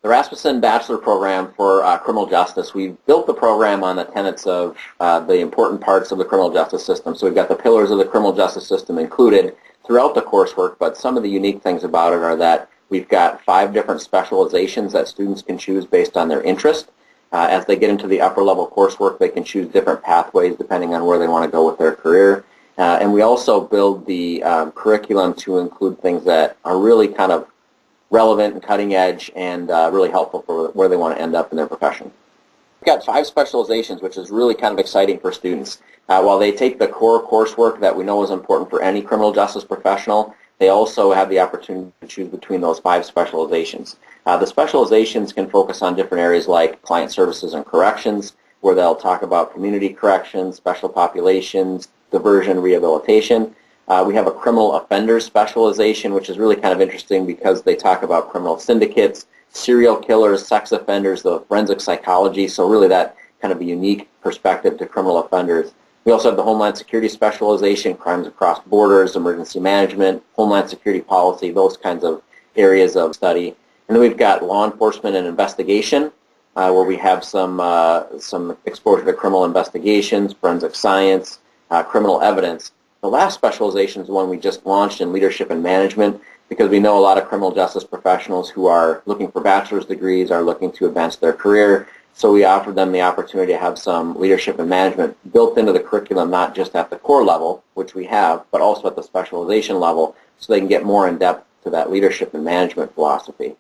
The Rasmussen Bachelor Program for Criminal Justice, we've built the program on the tenets of the important parts of the criminal justice system. So we've got the pillars of the criminal justice system included throughout the coursework, but some of the unique things about it are that we've got 5 different specializations that students can choose based on their interest. As they get into the upper level coursework, they can choose different pathways depending on where they want to go with their career. And we also build the curriculum to include things that are really kind of relevant and cutting edge and really helpful for where they want to end up in their profession. We've got 5 specializations, which is really kind of exciting for students. While they take the core coursework that we know is important for any criminal justice professional, they also have the opportunity to choose between those 5 specializations. The specializations can focus on different areas like client services and corrections, where they'll talk about community corrections, special populations, diversion, rehabilitation. We have a criminal offenders specialization, which is really kind of interesting because they talk about criminal syndicates, serial killers, sex offenders, the forensic psychology, so really that kind of a unique perspective to criminal offenders. We also have the Homeland Security specialization, crimes across borders, emergency management, Homeland Security policy, those kinds of areas of study. And then we've got law enforcement and investigation, where we have some exposure to criminal investigations, forensic science, criminal evidence. The last specialization is one we just launched in leadership and management, because we know a lot of criminal justice professionals who are looking for bachelor's degrees are looking to advance their career. So we offered them the opportunity to have some leadership and management built into the curriculum, not just at the core level, which we have, but also at the specialization level, so they can get more in depth to that leadership and management philosophy.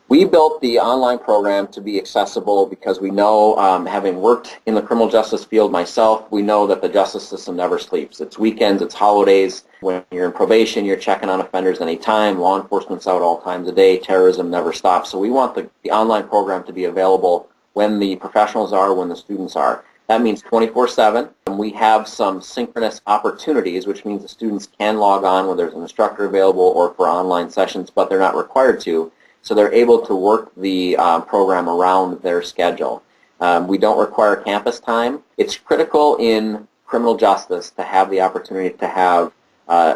We built the online program to be accessible because we know, having worked in the criminal justice field myself, we know that the justice system never sleeps. It's weekends, it's holidays. When you're in probation, you're checking on offenders anytime. Law enforcement's out all times a day. Terrorism never stops. So we want the online program to be available when the professionals are, when the students are. That means 24/7. And we have some synchronous opportunities, which means the students can log on when there's an instructor available or for online sessions, but they're not required to. So they're able to work the program around their schedule. We don't require campus time. It's critical in criminal justice to have the opportunity to have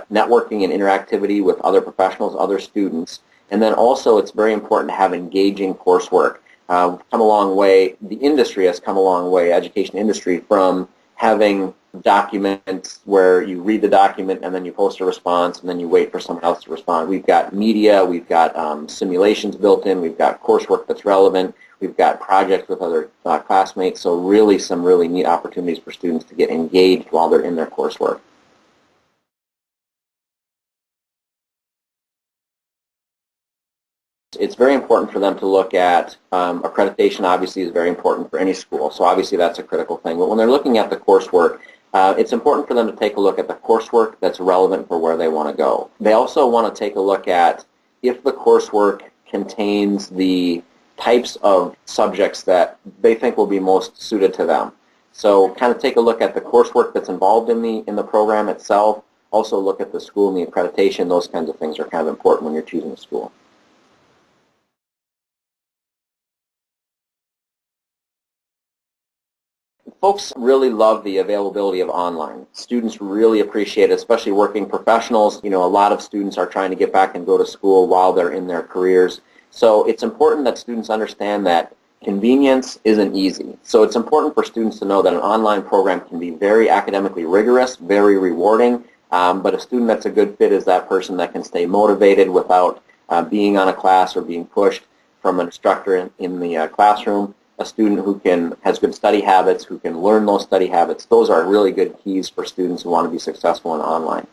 networking and interactivity with other professionals, other students. And then also it's very important to have engaging coursework. Come a long way, the industry has come a long way, education industry, from having documents where you read the document and then you post a response and then you wait for someone else to respond. We've got media, we've got simulations built in, we've got coursework that's relevant, we've got projects with other classmates, so really some really neat opportunities for students to get engaged while they're in their coursework. It's very important for them to look at accreditation. Obviously is very important for any school, so obviously that's a critical thing. But when they're looking at the coursework, it's important for them to take a look at the coursework that's relevant for where they want to go. They also want to take a look at if the coursework contains the types of subjects that they think will be most suited to them. So kind of take a look at the coursework that's involved in the program itself. Also look at the school and the accreditation. Those kinds of things are kind of important when you're choosing a school. Folks really love the availability of online. Students really appreciate it, especially working professionals. You know, a lot of students are trying to get back and go to school while they're in their careers. So it's important that students understand that convenience isn't easy. So it's important for students to know that an online program can be very academically rigorous, very rewarding, but a student that's a good fit is that person that can stay motivated without being on a class or being pushed from an instructor in the classroom. A student who has good study habits, who can learn those study habits. Those are really good keys for students who want to be successful in online.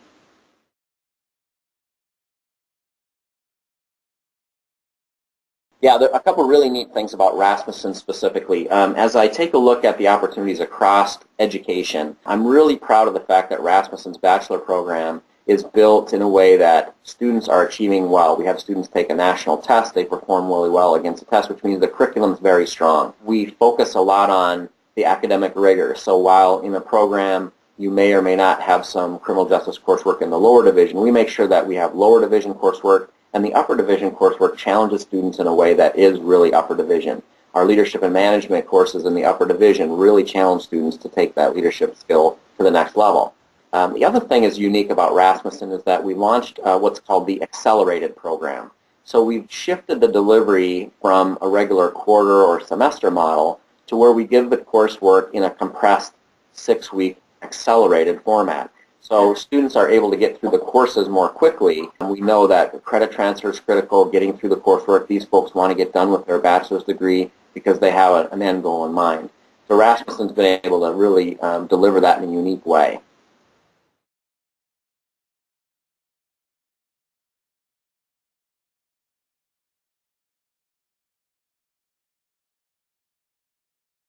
Yeah, there are a couple really neat things about Rasmussen specifically. As I take a look at the opportunities across education, I'm really proud of the fact that Rasmussen's bachelor program is built in a way that students are achieving well. We have students take a national test. They perform really well against the test, which means the curriculum is very strong. We focus a lot on the academic rigor. So while in a program you may or may not have some criminal justice coursework in the lower division, we make sure that we have lower division coursework, and the upper division coursework challenges students in a way that is really upper division. Our leadership and management courses in the upper division really challenge students to take that leadership skill to the next level. The other thing is unique about Rasmussen is that we launched what's called the accelerated program. So we've shifted the delivery from a regular quarter or semester model to where we give the coursework in a compressed 6-week accelerated format. So students are able to get through the courses more quickly. And we know that credit transfer is critical, getting through the coursework. These folks want to get done with their bachelor's degree because they have an end goal in mind. So Rasmussen's been able to really deliver that in a unique way.